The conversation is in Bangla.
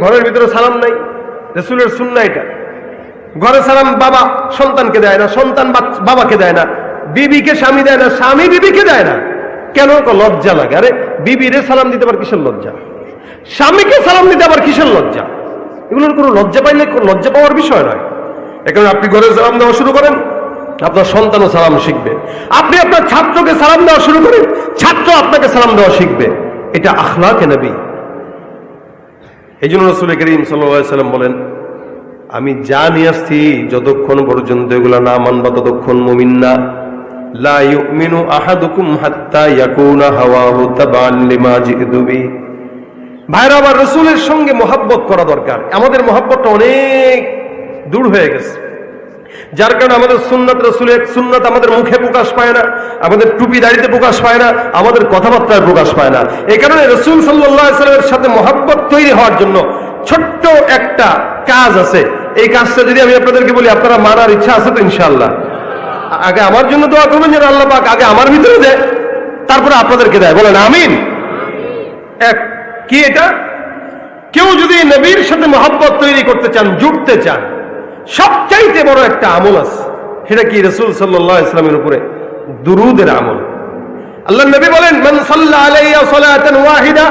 ঘরের ভিতরে সালাম নাই, রাসূলের সুন্নাহ এটা। ঘরে সালাম বাবা সন্তানকে দেয় না, সন্তান বাবাকে দেয় না, বিবিকে স্বামী দেয় না, স্বামী বিবিকে দেয় না। কেন? লজ্জা লাগে। আরে বিবিরে সালাম দিতে আবার কিসের লজ্জা? স্বামীকে সালাম দিতে আবার কিসের লজ্জা? এগুলোর কোনো লজ্জা পাইলে লজ্জা পাওয়ার বিষয় নয়। এখন আপনি ঘরে সালাম দেওয়া শুরু করেন, আপনার সন্তানও সালাম শিখবে। আপনি আপনার ছাত্রকে সালাম দেওয়া শুরু করেন, ছাত্র আপনাকে সালাম দেওয়া শিখবে। এটা আখলাকে নবী। এই জন্য রাসূল করিম সাল্লাল্লাহু আলাইহি ওয়াসাল্লাম বলেন, আমি যা নিয়ে আসছি যতক্ষণ পর্যন্ত এগুলা না মানবা ততক্ষণ মুমিন না। লা ইউমিনু আহাদুকুম হাত্তা ইয়াকুনা হাওয়াহু তাবান লিমা জিতু বি। ভাইরা আমার, রাসূলের সঙ্গে মহব্বত করা দরকার। আমাদের মহব্বতটা অনেক দূর হয়ে গেছে, যার কারণে আমাদের সুন্নাত, রাসূলের সুন্নাত আমাদের মুখে প্রকাশ পায় না, আমাদের টুপি দাড়িতে প্রকাশ পায় না, আমাদের কথাবার্তায় প্রকাশ পায় না। এই কারণে রাসূল সাল্লাল্লাহু আলাইহি ওয়াসাল্লামের সাথে মহব্বত তৈরি হওয়ার জন্য ছোট্ট একটা কাজ আছে। এই কাজটা যদি আমি আপনাদেরকে বলি, আপনারা মানার ইচ্ছা আছে তো? ইনশাআল্লাহ। আগে আমার জন্য দোয়া করবেন যেন আল্লাহ পাক আগে আমার ভিতরে দেয়, তারপরে আপনাদেরকে দেয়। বলেন আমিন। এক কি এটা? কেউ যদি নবীর সাথে মহব্বত তৈরি করতে চান, জুড়তে চান, সবচাইতে বড় একটা আমল আছে। সেটা কি? রাসূল সাল্লাল্লাহু আলাইহি ওয়াসাল্লামের উপরে দুরূদের আমল। আল্লাহর নবী বলেন, মান সাল্লা আলাইয়া সালাতান ওয়াহিদা